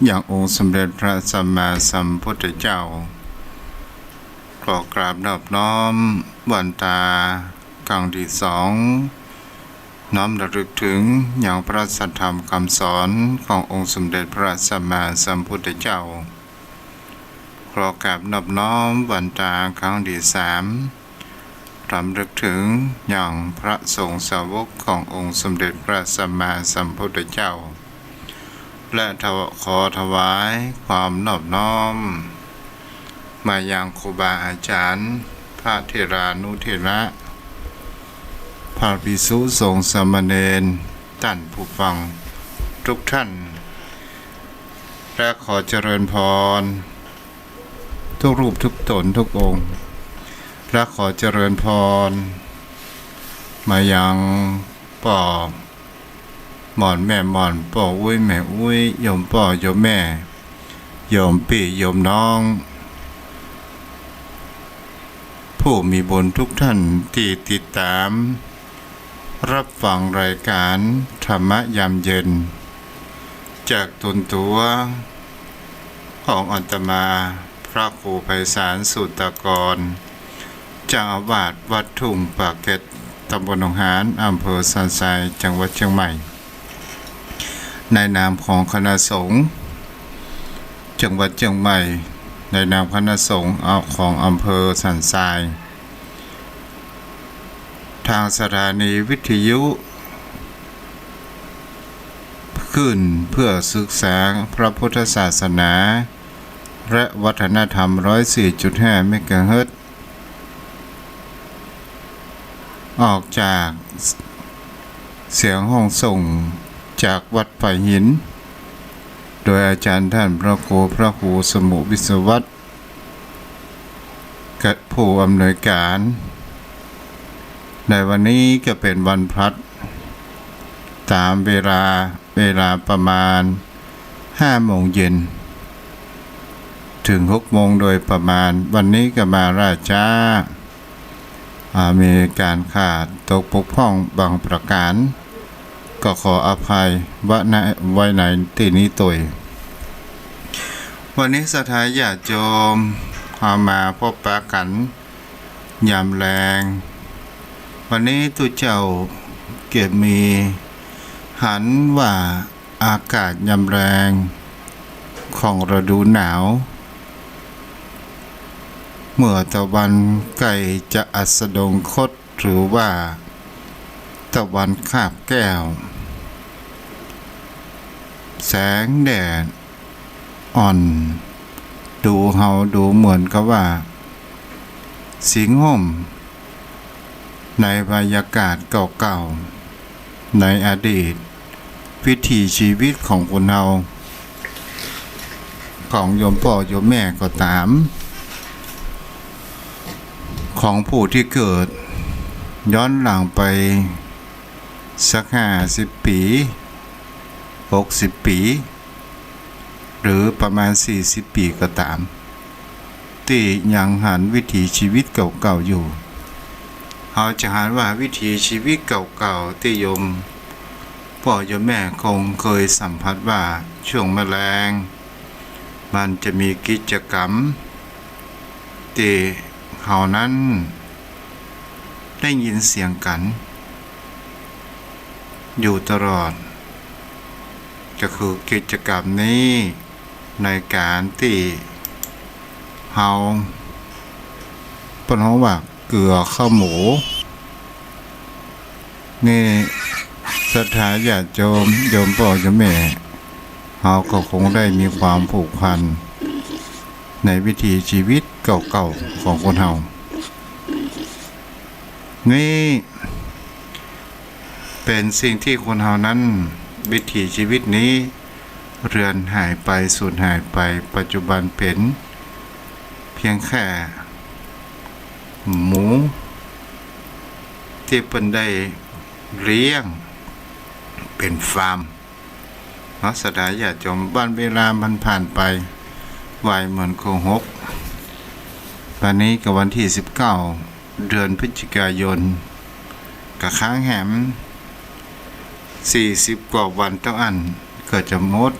อย่างองค์สมเด็จพระสัมมาสัมพุทธเจ้าขอกราบนอบน้อมวันตาครั้งที่สองน้อมระลึกถึงอย่างพระสัทธรรมคำสอนขององค์สมเด็จพระสัมมาสัมพุทธเจ้าขอกราบนอบน้อมวันตาครั้งที่สามรำลึกถึงอย่างพระสงฆ์สาวกขององค์สมเด็จพระสัมมาสัมพุทธเจ้าและขอถวายความนอบน้อมมายังครูบาอาจารย์พระเถรานุเถระพระภิกษุสงฆ์สามเณรท่านผู้ฟังทุกท่านและขอเจริญพรทุกรูปทุกตนทุกองค์และขอเจริญพรมายังป่อหมอนแม่หมอนป่ออุ้ยแม่อุ้ยโยมป่อโยมแม่โยมปี่โยมน้องผู้มีบุญทุกท่านที่ติดตามรับฟังรายการธรรมะยามเย็นจากตนตัวของอาตมาพระครูไพศาลสุตตกรเจ้าอาวาสวัดทุ่งปากเกร็ดตำบลหนองหานอำเภอสันทรายจังหวัดเชียงใหม่ในนามของคณะสงฆ์จังหวัดเชียงใหม่ในนามคณะสงฆ์ของอำเภอสันทรายทางสถานีวิทยุขึ้นเพื่อศึกษาพระพุทธศาสนาและวัฒนธรรม 104.5 เมกะเฮิรตซ์ออกจากเสียงห้องส่งจากวัดไผ่หินโดยอาจารย์ท่านพระครูสมุวิศวัตรกับผู้อำนวยการในวันนี้ก็เป็นวันพลัดตามเวลาประมาณ5 โมงเย็นถึง6 โมงโดยประมาณวันนี้ก็มาราชามีการขาดตกปกพร่องบางประการก็ขออภัยไว้ในที่นี้ตัววันนี้สถาญาติโยมมาพบปะกันยามแรงวันนี้ตุเจ้าเก็บมีหันว่าอากาศยามแรงของฤดูหนาวเมื่อตะวันใกล้จะอัสดงคตหรือว่าตะวันคาบแก้วแสงแดดอ่อนดูเหมือนกับว่าสิงห่มในบรรยากาศเก่าๆในอดีตวิถีชีวิตของคนเราของโยมพ่อโยมแม่ก็ตามของผู้ที่เกิดย้อนหลังไปสัก50 ปี60 ปีหรือประมาณ40 ปีก็ตามที่ยังหันวิถีชีวิตเก่าๆอยู่เราจะหันว่าวิถีชีวิตเก่าๆที่โยมพ่อโยมแม่คงเคยสัมผัสว่าช่วงแมลงมันจะมีกิจกรรมที่เขานั้นได้ยินเสียงกันอยู่ตลอดก็คือกิจกรรมนี้ในการที่เขาเป็นของว่าเกลือข้าวหมูนี่สถาญาติโยมพ่อโยมแม่เขาก็คงได้มีความผูกพันในวิถีชีวิตเก่าๆของคนเฮานี่เป็นสิ่งที่คนเฮานั้นวิถีชีวิตนี้เรือนหายไปสูญหายไปปัจจุบันเป็นเพียงแค่หมูที่เป็นได้เลี้ยงเป็นฟาร์มสถาญาติโยมบ้านเวลามันผ่านไปไวเหมือนโคหกวันนี้กับวันที่19 เดือนพฤศจิกายนกับค้างแหม40 กว่าวันเท่าอันเกิดจะมด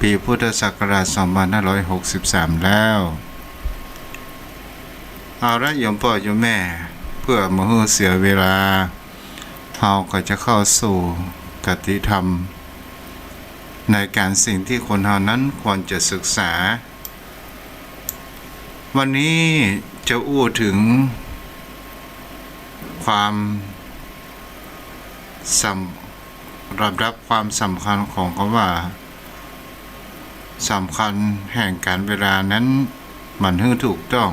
ปีพุทธศักราช2563แล้วเอาละโยมพ่อโยมแม่เพื่อมาให้เสียเวลาเราก็จะเข้าสู่กติธรรมในการสิ่งที่คนเรานั้นควรจะศึกษาวันนี้จะอู้ถึงความระดับความสำคัญของคำว่าสำคัญแห่งการเวลานั้นมันให้ถูกต้อง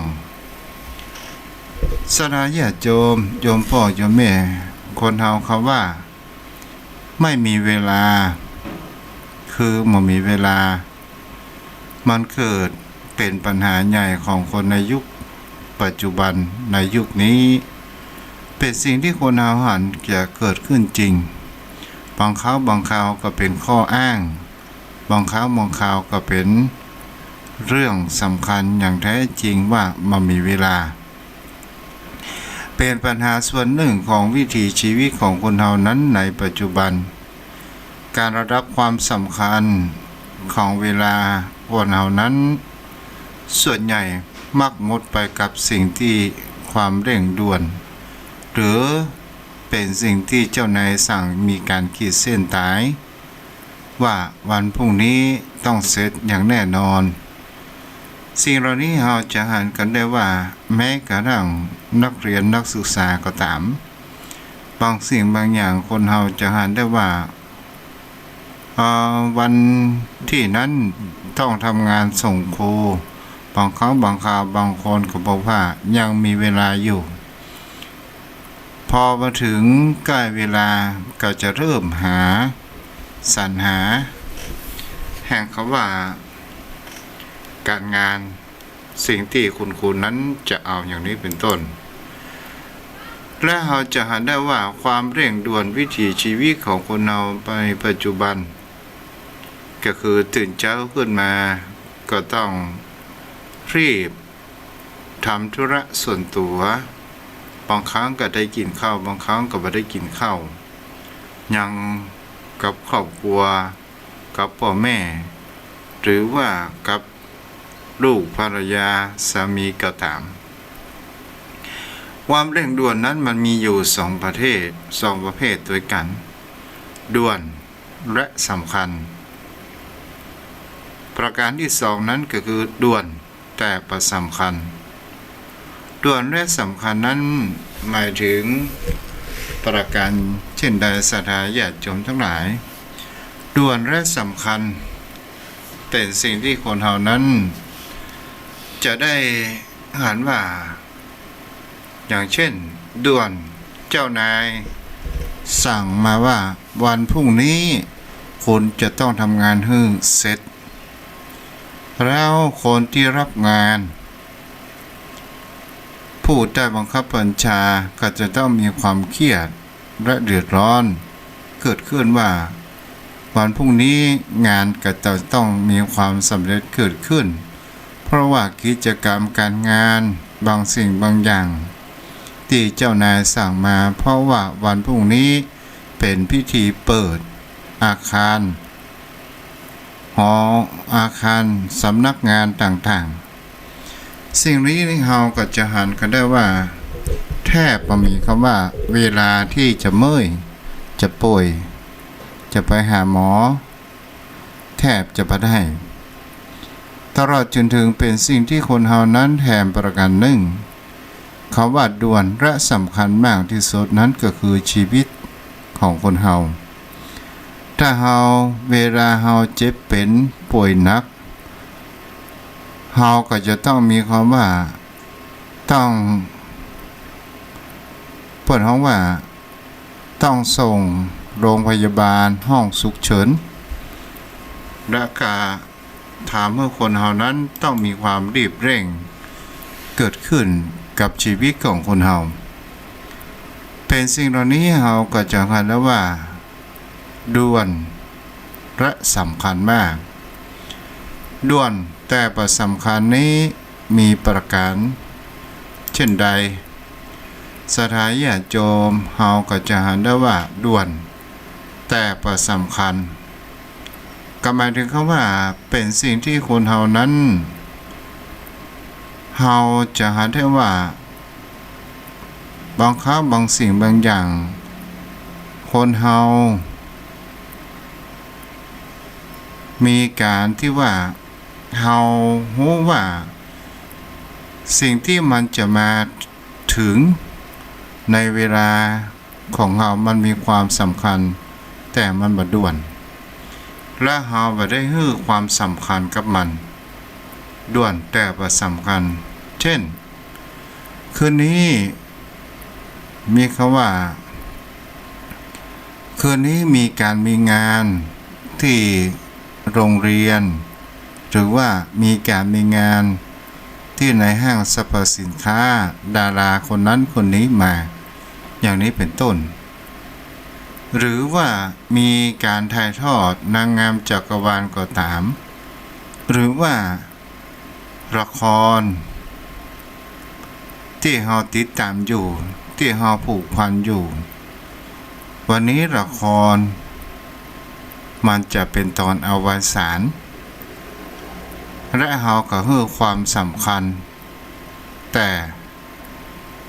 สลาญาติโยมพ่อโยมแม่คนเฮาคำว่าไม่มีเวลาคือบ่มีเวลามันเกิดเป็นปัญหาใหญ่ของคนในยุคปัจจุบันในยุคนี้เป็นสิ่งที่คนเฮาหันจะเกิดขึ้นจริงบางคราวก็เป็นข้ออ้างบางคราวก็เป็นเรื่องสำคัญอย่างแท้จริงว่ามันมีเวลาเป็นปัญหาส่วนหนึ่งของวิถีชีวิตของคนเฮานั้นในปัจจุบันการระดับความสำคัญของเวลาคนเฮานั้นส่วนใหญ่มักหมดไปกับสิ่งที่ความเร่งด่วนหรือเป็นสิ่งที่เจ้านายสั่งมีการขีดเส้นตายว่าวันพรุ่งนี้ต้องเสร็จอย่างแน่นอนสิ่งเหล่านี้เราจะเห็นกันได้ว่าแม้กระทั่งนักเรียนนักศึกษาก็ตามบางสิ่งบางอย่างคนเราจะเห็นได้ว่าวันที่นั้นต้องทำงานส่งครูบางครั้งบางคราวบางคนก็บอกว่ายังมีเวลาอยู่พอมาถึงใกล้เวลาก็จะเริ่มสรรหาแห่งคำว่าการงานสิ่งที่คุณนั้นจะเอาอย่างนี้เป็นต้นและเราจะเห็นได้ว่าความเร่งด่วนวิถีชีวิตของคนเราในปัจจุบันก็คือตื่นเช้าขึ้นมาก็ต้องรีบทำธุระส่วนตัวบางครั้งก็ได้กินข้าวบางครั้งก็ไม่ได้กินข้าวยังกับครอบครัวกับพ่อแม่หรือว่ากับลูกภรรยาสามีก็ตามความเร่งด่วนนั้นมันมีอยู่สองประเภทด้วยกันด่วนและสำคัญประการที่สองนั้นก็คือด่วนแต่ประสำคัญด่วนและสำคัญนั้นหมายถึงประการเช่นใดศรัทธาญาติโยมทั้งหลายด่วนและสำคัญเป็นสิ่งที่คนเฮานั้นจะได้หันว่าอย่างเช่นด่วนเจ้านายสั่งมาว่าวันพรุ่งนี้คุณจะต้องทำงานให้เสร็จแล้วคนที่รับงานผู้ใต้บังคับบัญชาก็จะต้องมีความเครียดและเดือดร้อนเกิดขึ้นว่าวันพรุ่งนี้งานก็จะต้องมีความสำเร็จเกิดขึ้นเพราะว่ากิจกรรมการงานบางสิ่งบางอย่างที่เจ้านายสั่งมาเพราะว่าวันพรุ่งนี้เป็นพิธีเปิดอาคารหออาคารสำนักงานต่างๆสิ่งนี้เราก็จะหันกันได้ว่าแทบไม่มีคำว่าเวลาที่จะเมื่อยจะป่วยจะไปหาหมอแทบจะไม่ได้ตลอดจนถึงเป็นสิ่งที่คนเฮานั้นแถมประการหนึ่งคำว่าด่วนและสำคัญมากที่สุดนั้นก็คือชีวิตของคนเฮาถ้าเวลาเฮาเจ็บเป็นป่วยหนักเฮาก็จะต้องมีคำว่าต้องเปิดห้องว่าต้องส่งโรงพยาบาลห้องฉุกเฉินและก็ถามเมื่อคนเฮานั้นต้องมีความรีบเร่งเกิดขึ้นกับชีวิตของคนเฮาเป็นสิ่งเหล่านี้เฮาก็จะเห็นแล้วว่าด่วนและสำคัญมากด่วนแต่ประสำคัญนี้มีประการเช่นใดศรัทธาญาติโยมเฮาก็จะเห็นได้ว่าด่วนแต่ประสำคัญ ก็หมายถึงคำว่าเป็นสิ่งที่คนเฮานั้นเฮาจะหาได้ว่าบางครั้งบางสิ่งบางอย่างคนเฮามีการที่ว่าเฮารู้ว่าสิ่งที่มันจะมาถึงในเวลาของเฮามันมีความสำคัญแต่มันบ่ด่วนและเฮาบ่ได้ให้ความสำคัญกับมันด่วนแต่บ่สำคัญเช่นคืนนี้มีคำว่าคืนนี้มีการมีงานที่โรงเรียนหรือว่ามีการมีงานที่ในห้างสรรพสินค้าดาราคนนั้นคนนี้มาอย่างนี้เป็นต้นหรือว่ามีการถ่ายทอดนางงามจักรวาลก็ตามหรือว่าละครที่เฮาติดตามอยู่ที่เฮาผูกพันอยู่วันนี้ละครมันจะเป็นตอนอวสานและเฮาก็ให้ความสำคัญแต่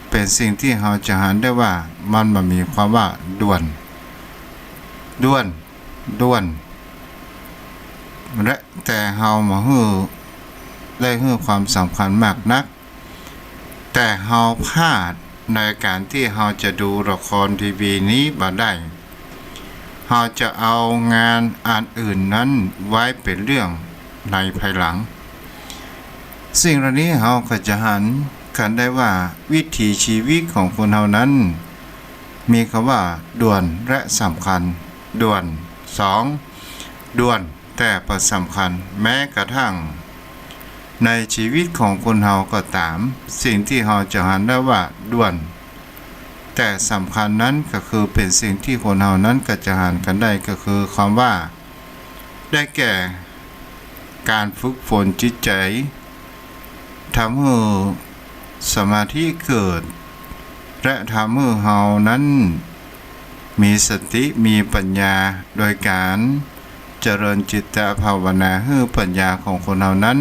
เป็นสิ่งที่เฮาจะหันได้ว่ามันบ่มีความว่าด่วนและแต่เฮามาให้ได้ให้ความสำคัญมากนักแต่เฮาพลาดในการที่เฮาจะดูละครทีวีนี้บ่ได้เฮาจะเอางานอันอื่นนั้นไว้เป็นเรื่องในภายหลังสิ่งเหล่านี้เฮาก็จะหันกันได้ว่าวิถีชีวิตของคนเฮานั้นมีคำว่าด่วนและสำคัญด่วน2ด่วนแต่บ่สำคัญแม้กระทั่งในชีวิตของคนเฮาก็ตามสิ่งที่เฮาจะหันได้ว่าด่วนแต่สำคัญนั้นก็คือเป็นสิ่งที่คนเฮานั้นก็จะหันกันได้ก็คือคำว่าได้แก่การฝึกฝนจิตใจทำให้สมาธิเกิดและทำให้เฮานั้นมีสติมีปัญญาโดยการเจริญจิตภาวนาให้ปัญญาของคนเฮานั้น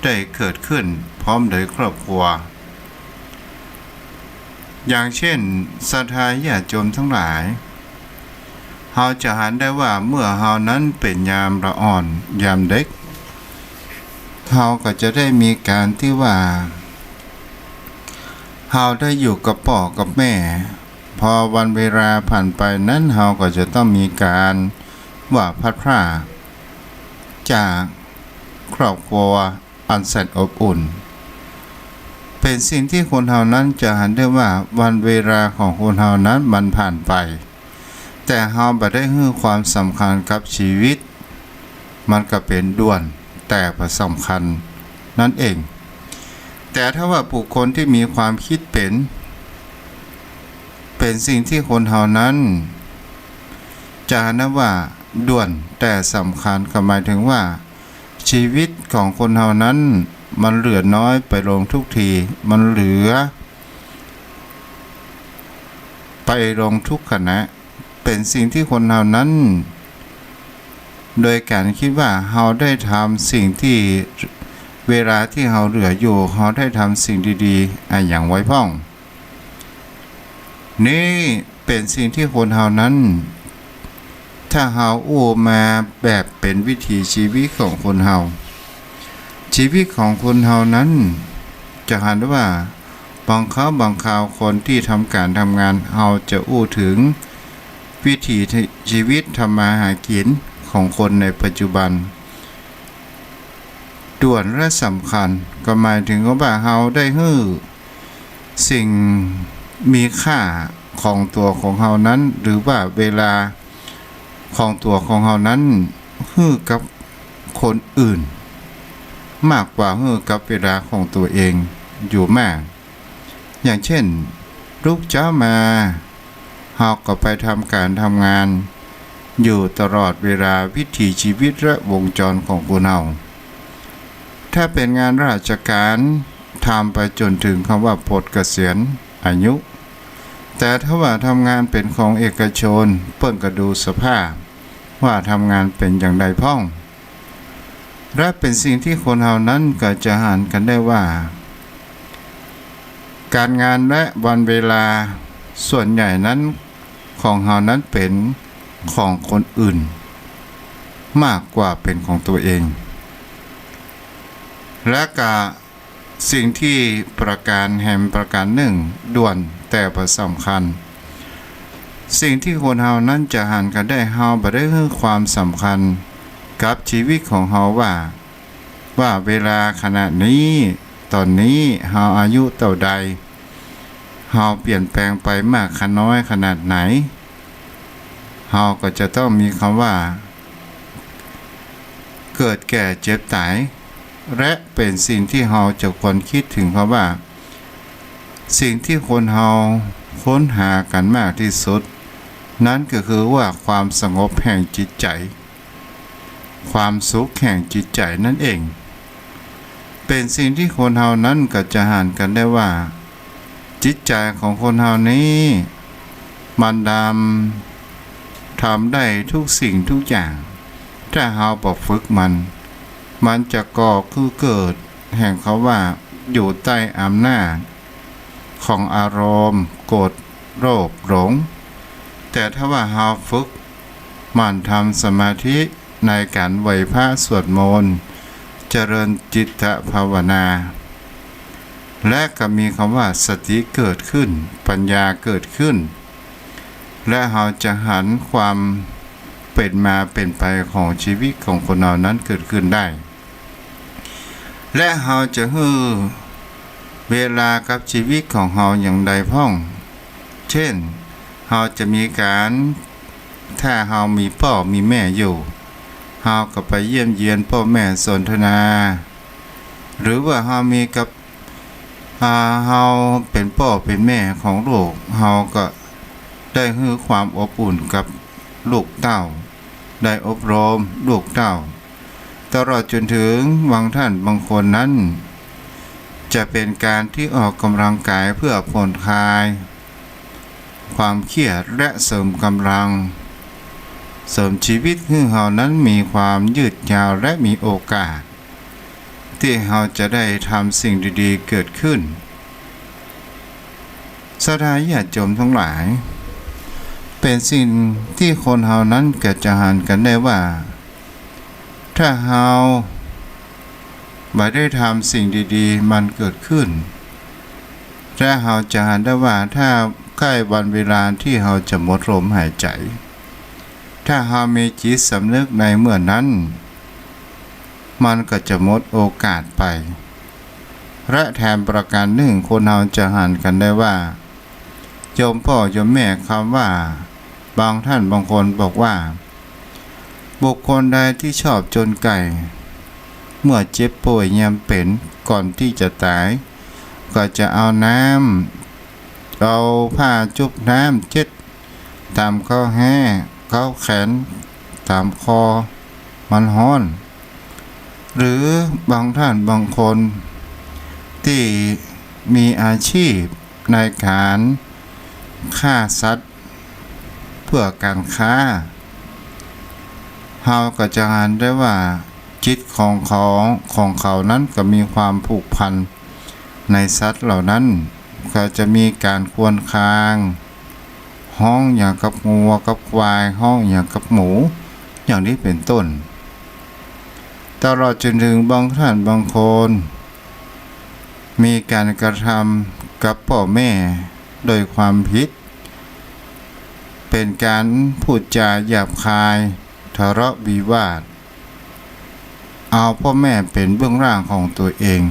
ได้เกิดขึ้นพร้อมโดยครอบครัวอย่างเช่นศรัทธาญาติโยมทั้งหลายเฮาจะหันได้ว่าเมื่อเฮานั้นเป็นยามละอ่อนยามเด็กเฮาก็จะได้มีการที่ว่าเฮาได้อยู่กับพ่อกับแม่พอวันเวลาผ่านไปนั้นเฮาก็จะต้องมีการว่าพัดพรากจากครอบครัวอันแสนอบอุ่นเป็นสิ่งที่คนเฮานั้นจะหันได้ว่าวันเวลาของคนเฮานั้นมันผ่านไปแต่เฮาบ่ได้ให้ความสำคัญกับชีวิตมันก็เป็นด่วนแต่บ่สำคัญนั่นเองแต่ถ้าว่าบุคคลที่มีความคิดเป็นสิ่งที่คนเฮานั้นจะหันได้ว่าด่วนแต่สำคัญก็หมายถึงว่าชีวิตของคนเฮานั้นมันเหลือน้อยไปลงทุกทีมันเหลือไปลงทุกขณะเป็นสิ่งที่คนเฮานั้นโดยการคิดว่าเฮาได้ทำสิ่งที่เวลาที่เฮาเหลืออยู่เฮาได้ทำสิ่งดีๆอย่างไว้พ้องนี่เป็นสิ่งที่คนเฮานั้นถ้าเฮามาแบบเป็นวิถีชีวิตของคนเฮาชีวิตของคนเฮานั้นจะหันว่าบางคราวคนที่ทำการทำงานเฮาจะถึงวิถีชีวิตทำมาหากินของคนในปัจจุบันด่วนและสำคัญก็หมายถึงว่าเฮาได้ให้สิ่งมีค่าของตัวของเฮานั้นหรือว่าเวลาของตัวของเฮานั้นให้กับคนอื่นมากกว่าให้กับเวลาของตัวเองอยู่มากอย่างเช่นลูกเจ้ามาเฮาก็ไปทำการทำงานอยู่ตลอดเวลาวิถีชีวิตและวงจรของคนเฮาถ้าเป็นงานราชการทำไปจนถึงคำว่าปลดเกษียณอายุแต่ถ้าว่าทำงานเป็นของเอกชนเปิ้นก็ดูสภาพ ว่าทำงานเป็นอย่างใดพ้องและเป็นสิ่งที่คนเฮานั้นก็จะหานกันได้ว่าการงานและวันเวลาส่วนใหญ่นั้นของเฮานั้นเป็นของคนอื่นมากกว่าเป็นของตัวเองและก็สิ่งที่ประการแห่งประการหนึ่งด่วนแต่ประสำคัญสิ่งที่คนเฮานั้นจะหันกันได้เฮาบ่ได้ให้ความสำคัญกับชีวิตของเฮาว่าเวลาขณะนี้ตอนนี้เฮาอายุเท่าใดเฮาเปลี่ยนแปลงไปมากขน้อยขนาดไหนเฮาก็จะต้องมีคำว่าเกิดแก่เจ็บตายและเป็นสิ่งที่เฮาจะควรคิดถึงเพราะว่าสิ่งที่คนเฮาค้นหากันมากที่สุดนั้นก็คือว่าความสงบแห่งจิตใจความสุขแห่งจิตใจนั่นเองเป็นสิ่งที่คนเฮานั้นก็จะหานกันได้ว่าจิตใจของคนเฮานี้มันทำได้ทุกสิ่งทุกอย่างถ้าเฮาบ่ฝึกมันจะก่อคือเกิดแห่งเขาว่าอยู่ใต้อำนาจของอารมณ์โกรธโลภหลงแต่ถ้าว่าเฮาฝึกมันทำสมาธิในการไหว้พระสวดมนต์เจริญจิตภาวนาและก็มีคำว่าสติเกิดขึ้นปัญญาเกิดขึ้นและเฮาจะหันความเป็นมาเป็นไปของชีวิตของคนเรานั้นเกิดขึ้นได้และเฮาจะฮือเวลากับชีวิตของเฮาอย่างใดพ้องเช่นเฮาจะมีการถ้าเฮามีพ่อมีแม่อยู่เฮาก็ไปเยี่ยมเยียนพ่อแม่สนทนาหรือว่าเฮามีกับเฮาเป็นพ่อเป็นแม่ของลูกเฮาก็ได้ให้ความอบอุ่นกับลูกเต้าได้อบรมลูกเต้าตลอดจนถึงบางท่านบางคนนั้นจะเป็นการที่ออกกำลังกายเพื่อผ่อนคลายความเครียดและเสริมกำลังเสริมชีวิตให้เฮานั้นมีความยืดยาวและมีโอกาสที่เฮาจะได้ทำสิ่งดีๆเกิดขึ้นศรัทธาญาติโยมทั้งหลายเป็นสิ่งที่คนเฮานั้นก็จะหันกันได้ว่าถ้าเฮาไม่ได้ทำสิ่งดีๆมันเกิดขึ้นและเฮาจะหันได้ว่าถ้าใกล้วันเวลาที่เฮาจะหมดลมหายใจถ้าเฮามีจิตสำนึกในเมื่อนั้นมันก็จะหมดโอกาสไปและแถมประการหนึ่งคนเฮาจะหันกันได้ว่าโยมพ่อโยมแม่คำว่าบางท่านบางคนบอกว่าบุคคลใดที่ชอบจนไก่เมื่อเจ็บป่วยยามเป็นก่อนที่จะตายก็จะเอาน้ำเอาผ้าจุบน้ำเจ็ดตามข้อแห้ข้อแขนตามคอมันฮ้อนหรือบางท่านบางคนที่มีอาชีพในการฆ่าสัตว์เพื่อการค้าเฮาก็จะอ่านได้ว่าจิตของเขานั้นก็มีความผูกพันในสัตว์เหล่านั้นก็จะมีการควนคางห้องอย่างกับงัวกับควายห้องอย่างกับหมูอย่างนี้เป็นต้นตลอดจนถึงบางท่านบางคนมีการกระทำกับพ่อแม่โดยความผิดเป็นการพูดจาหยาบคายทะเลาะวิวาทเอาพ่อแม่เป็นเบื้องล่างของตัวเอง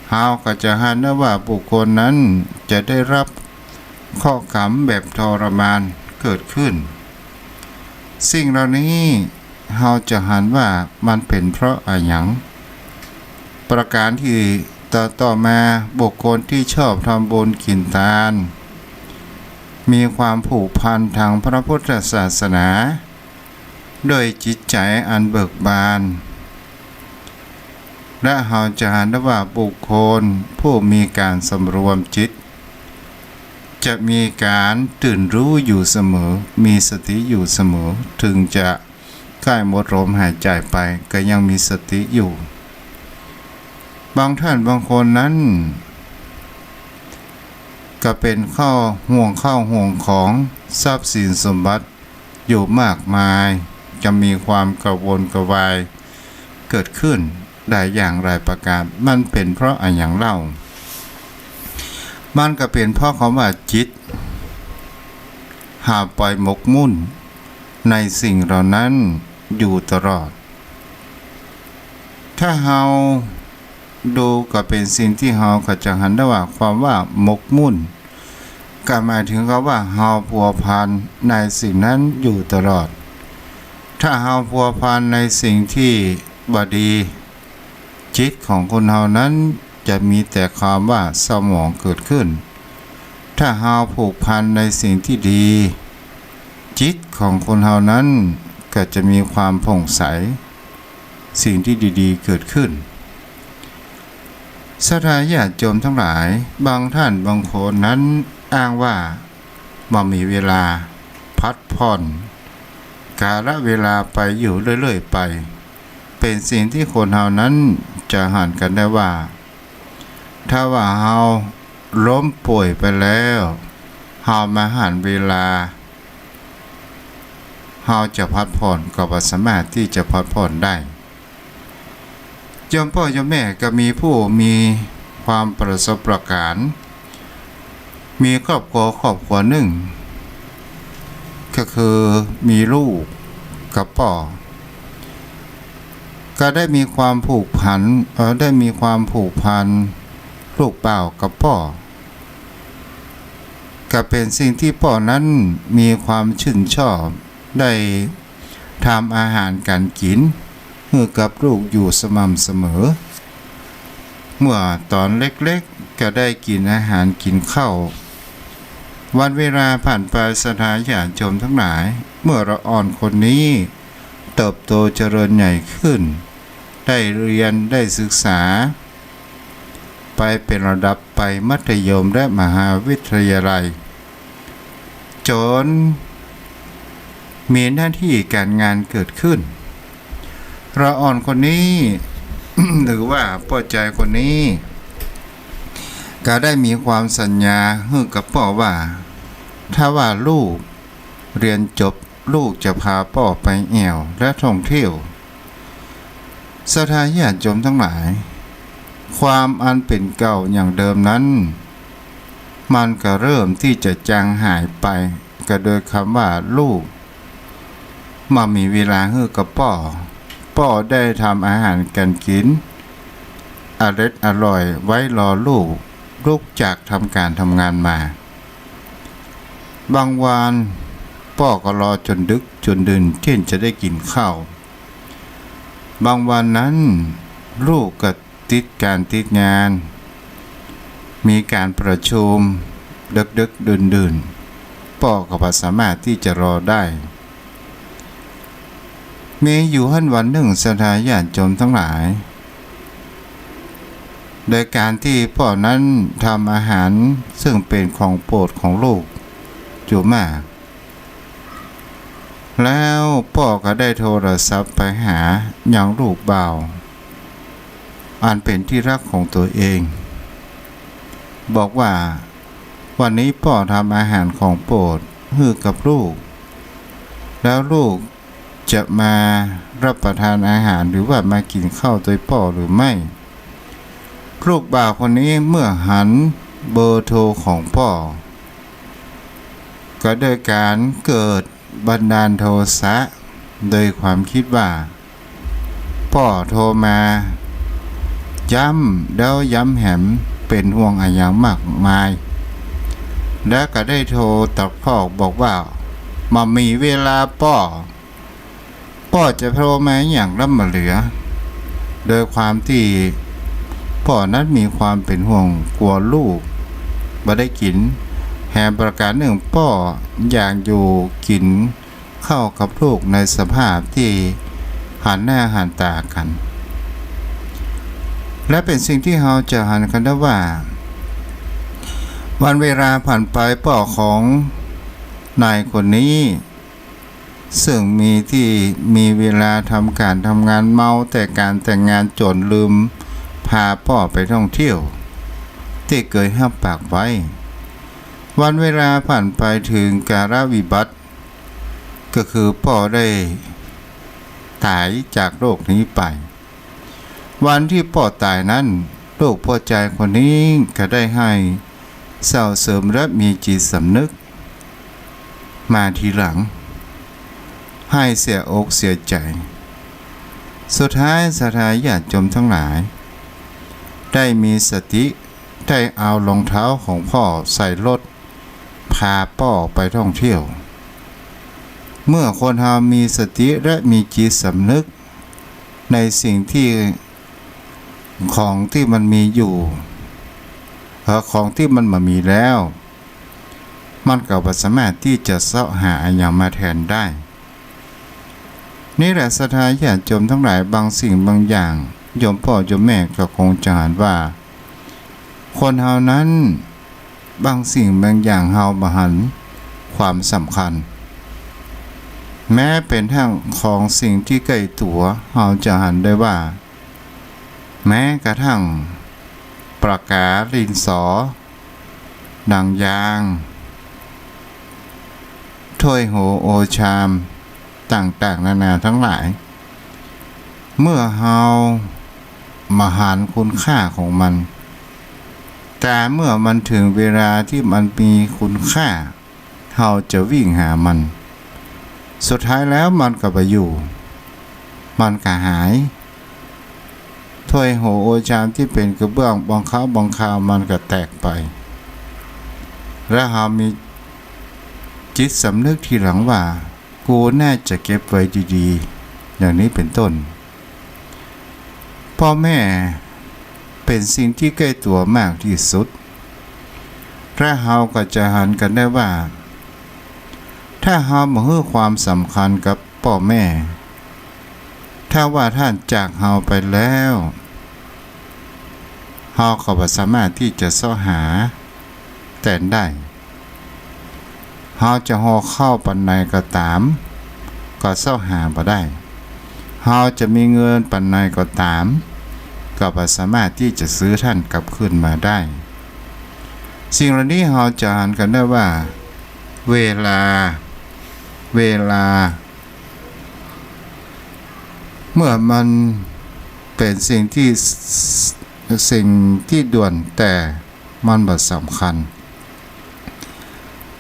เฮาก็จะหันได้ว่าบุคคลนั้นจะได้รับข้อกรรมแบบทรมานเกิดขึ้นสิ่งเหล่านี้เฮาจะหันว่ามันเป็นเพราะอะไรหยังประการที่ต่อมาบุคคลที่ชอบทำบุญกินทานมีความผูกพันทางพระพุทธศาสนาโดยจิตใจอันเบิกบานและเฮาจะหันได้ว่าบุคคลผู้มีการสำรวมจิต จะมีการตื่นรู้อยู่เสมอมีสติอยู่เสมอถึงจะใกล้หมดลมหายใจไปก็ยังมีสติอยู่บางท่านบางคนนั้นก็เป็นห่วงของทรัพย์สินสมบัติอยู่มากมายจะมีความกระวนกระวายเกิดขึ้นได้อย่างไรประการมันเป็นเพราะอะไรอย่างเล่ามันก็เป็นเพราะคำว่าจิตหาปล่อยหมกมุ่นในสิ่งเหล่านั้นอยู่ตลอดถ้าเฮาดูก็เป็นสิ่งที่เฮาก็จะหันได้ว่าความว่าหมกมุ่นก็หมายถึงคำว่าเฮาพัวพันในสิ่งนั้นอยู่ตลอดถ้าเฮาพัวพันในสิ่งที่บดีจิตของคนเฮานั้นจะมีแต่ความว่าเศร้าหมองเกิดขึ้นถ้าเฮาผูกพันในสิ่งที่ดีจิตของคนเฮานั้นก็จะมีความผ่องใสสิ่งที่ดีๆเกิดขึ้นศรัทธาญาติโยมทั้งหลายบางท่านบางคนนั้นอ้างว่าบ่มีเวลาพักผ่อนกาลเวลาไปอยู่เรื่อยๆไปเป็นสิ่งที่คนเฮานั้นจะหันกันได้ว่าถ้าว่าเฮาล้มป่วยไปแล้วเฮามาหันเวลาเฮาจะพักผ่อนก็บ่สามารถที่จะพักผ่อนได้โยมพ่อโยมแม่ก็มีผู้มีความประสบการณ์มีครอบครัวหนึ่งก็คือมีลูกกับพ่อก็ได้มีความผูกพันลูกเป่ากับพ่อก็เป็นสิ่งที่พ่อนั้นมีความชื่นชอบได้ทำอาหารการกินให้กับลูกอยู่สม่ำเสมอเมื่อตอนเล็กๆก็ได้กินอาหารกินข้าววันเวลาผ่านไปศรัทธาญาติโยมทั้งหลายเมื่อละอ่อนคนนี้เติบโตเจริญใหญ่ขึ้นได้เรียนได้ศึกษาไปเป็นระดับไปมัธยมและมหาวิทยาลัยจนมีหน้าที่การงานเกิดขึ้นละอ่อนคนนี้ หรือว่าพ่อใจคนนี้ก็ได้มีความสัญญาให้กับพ่อว่าถ้าว่าลูกเรียนจบลูกจะพาพ่อไปแอวและท่องเที่ยวศรัทธาญาติโยมทั้งหลายความอันเป็นเก่าอย่างเดิมนั้นมันก็เริ่มที่จะจางหายไปก็โดยคำว่าลูกมามีเวลาให้กับพ่อได้ทำอาหารกันกินอร่อยไว้รอลูกจากทำการทำงานมาบางวันพ่อก็รอจนดึกจนดื่นเช่นจะได้กินข้าวบางวันนั้นลูกก็ติดงานมีการประชุมดึกดื่นพ่อก็บ่สามารถที่จะรอได้มีอยู่วันหนึ่งศรัทธาญาติโยมทั้งหลายโดยการที่พ่อนั้นทำอาหารซึ่งเป็นของโปรดของลูกอยู่มากแล้วพ่อก็ได้โทรศัพท์ไปหาอย่างลูกบ่าวอันเป็นที่รักของตัวเองบอกว่าวันนี้พ่อทำอาหารของโปรดให้กับลูกแล้วลูกจะมารับประทานอาหารหรือว่ามากินข้าวโดยพ่อหรือไม่ลูกบ่าวคนนี้เมื่อหันเบอร์โทรของพ่อก็โดยการเกิดบันดาลโทสะโดยความคิดว่าพ่อโทรมาย้ำแล้วย้ำแหมเป็นห่วงอะไรอย่างมากมายแล้วก็ได้โทรตอบพ่อบอกว่ามามีเวลาพ่อจะโทรมาอย่างร่ำมาเหลือโดยความที่พ่อนั้นมีความเป็นห่วงกลัวลูกบ่ได้กินแห่ประการหนึ่งพ่ออยากอยู่กินข้าวกับลูกในสภาพที่หันหน้าหันตากันและเป็นสิ่งที่เราจะหันกันได้ว่า วันเวลาผ่านไปพ่อของนายคนนี้ซึ่งมีเวลาทำการทำงานเมาแต่การแต่งงานจนลืมพาพ่อไปท่องเที่ยวที่เคยห้ามปากไว้วันเวลาผ่านไปถึงกาลวิบัติก็คือพ่อได้ตายจากโลกนี้ไปวันที่พ่อตายนั้นลูกพ่อใจคนนี้ก็ได้ให้เศร้าเสริมและมีจิตสำนึกมาทีหลังให้เสียอกเสียใจสุดท้ายศรัทธาญาติโยมทั้งหลายได้มีสติได้เอารองเท้าของพ่อใส่รถพาพ่อไปท่องเที่ยวเมื่อคนเรามีสติและมีจิตสำนึกในสิ่งที่ของที่มันมีอยู่ของที่มันมามีแล้วมันก็บ่สามารถที่จะเสาะหาอย่างมาแทนได้นี่แหละศรัทธาญาติโยมทั้งหลายบางสิ่งบางอย่างโยมพ่อโยมแม่ก็คงจะเห็นว่าคนเฮานั้นบางสิ่งบางอย่างเฮาบ่หันความสำคัญแม้เป็นทั้งของสิ่งที่ใกล้ตัวเฮาจะหันได้ว่าแม้กระทั่งปากกาดินสอดังยางถ้วยโหโอชามต่างๆนานาทั้งหลายเมื่อเฮามาหารคุณค่าของมันแต่เมื่อมันถึงเวลาที่มันมีคุณค่าเฮาจะวิ่งหามันสุดท้ายแล้วมันก็ไปอยู่มันก็หายถ้วยโหโอชามที่เป็นกระเบื้องบางคราวมันก็แตกไปและเฮามีจิตสำนึกทีหลังว่ากูน่าจะเก็บไว้ดีๆอย่างนี้เป็นต้นพ่อแม่เป็นสิ่งที่ใกล้ตัวมากที่สุดและเฮาก็จะหันกันได้ว่าถ้าเฮาบ่ให้ความสำคัญกับพ่อแม่ถ้าว่าท่านจากเฮาไปแล้วเฮาก็บ่สามารถที่จะเสาะหาแต่ได้เฮาจะห่อข้าวปันใดก็ตามก็เสาะหาบ่ได้เฮาจะมีเงินปันใดก็ตามก็บ่สามารถที่จะซื้อท่านกลับคืนมาได้สิ่งเหล่านี้เฮาจะหันกันได้ว่าเวลาเมื่อมันเป็นสิ่งที่ด่วนแต่มันบ่สำคัญ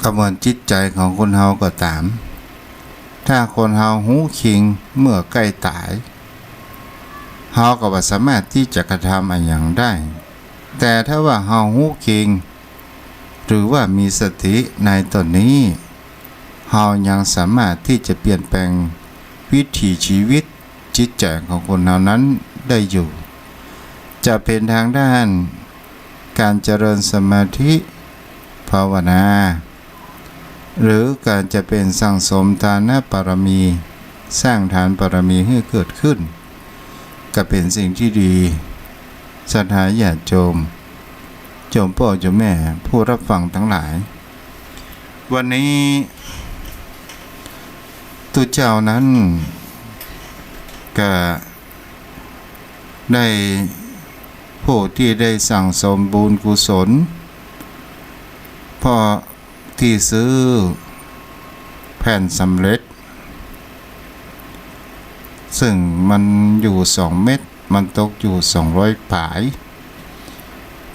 ก็เหมือนจิตใจของคนเฮาก็ตามถ้าคนเฮาหูคิงเมื่อใกล้ตายเฮาก็บ่สามารถที่จะกระทำอะไรอย่างได้แต่ถ้าว่าเฮาหูคิงหรือว่ามีสติในตอนนี้เฮายังสามารถที่จะเปลี่ยนแปลงวิถีชีวิตจิตใจของคนเหล่านั้นได้อยู่จะเป็นทางด้านการเจริญสมาธิภาวนาหรือการจะเป็นสั่งสมทานบารมีสร้างฐานบารมีให้เกิดขึ้นก็เป็นสิ่งที่ดีศรัทธาญาติโยมพ่อโยมแม่ผู้รับฟังทั้งหลายวันนี้ตุเจ้านั้นก็ได้ผู้ที่ได้สั่งสมบุญกุศลพอที่ซื้อแผ่นสำเร็จซึ่งมันอยู่2 เม็ดมันตกอยู่200 ผาย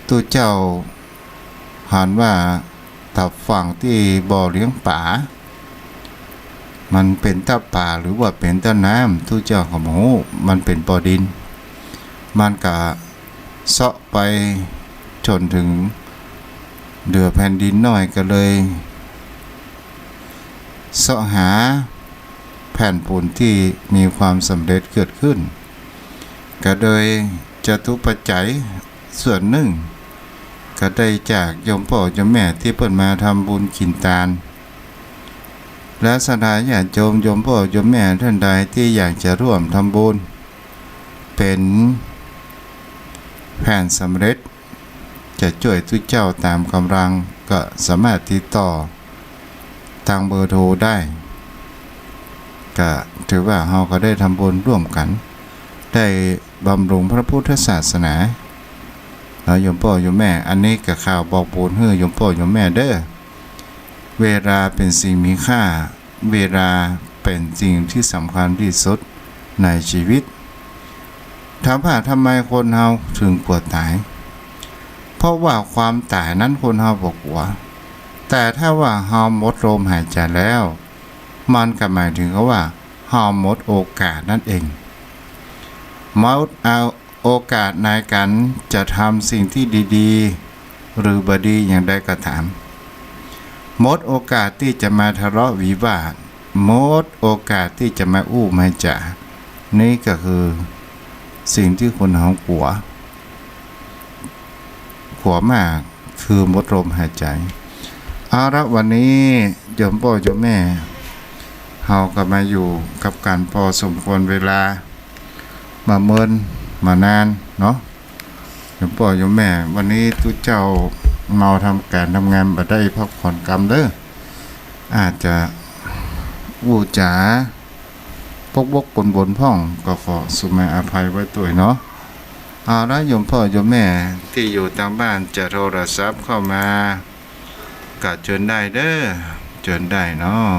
ตัวเจ้าหันว่าถ้าฝั่งที่บ่อเลี้ยงป่ามันเป็นตาป่าหรือว่าเป็นตาน้ำตัวเจ้าก็บ่ฮู้มันเป็นบ่อดินมันก็เซาะไปจนถึงเหลือแผ่นดินน้อยก็เลยเสาะหาแผ่นปูนที่มีความสำเร็จเกิดขึ้นก็โดยจตุปัจจัยส่วนหนึ่งก็ได้จากโยมพ่อโยมแม่ที่เพิ่นมาทำบุญกินทานและศรัทธาญาติโยมพ่อโยมแม่ท่านใดที่อยากจะร่วมทำบุญเป็นแผ่นสำเร็จ จะช่วยทุกเจ้าตามกำลังก็สามารถติดต่อทางเบอร์โทรได้ก็ถือว่าเราก็ได้ทำบุญร่วมกันได้บำรุงพระพุทธศาสนาโยมพ่อโยมแม่อันนี้ก็ข่าวบอกบุญให้โยมพ่อโยมแม่เด้อเวลาเป็นสิ่งมีค่าเวลาเป็นสิ่งที่สำคัญที่สุดในชีวิตถามว่าทำไมคนเราถึงกลัวตายเพราะว่าความตายนั้นคนเราบอกว่าแต่ถ้าว่าเราหมดลมหายใจแล้วมันก็หมายถึงว่าเราหมดโอกาสนั่นเองหมดเอาโอกาสในการจะทำสิ่งที่ดีๆหรือบดีอย่างใดก็ตามหมดโอกาสที่จะมาทะเลาะวิวาทหมดโอกาสที่จะมาอู้มาจ่านี่ก็คือสิ่งที่คนเขากลัวมากคือหมดลมหายใจเอาละวันนี้โยมพ่อโยมแม่เฮาก็มาอยู่กับการพอสมควรเวลามาเมินมานานเนาะโยมพ่อโยมแม่วันนี้ทุกเจ้าเมาทำการทำงานบ่ได้พักผ่อนกรรมเด้ออาจจะอู้จ๋าปกบกบนพ่องก็ขอสุมาอภัยไว้ตัวเนาะเอาละโยมพ่อโยมแม่ที่อยู่ทางบ้านจะโทรศัพท์เข้ามาก็เชิญได้เด้อเชิญได้เนาะ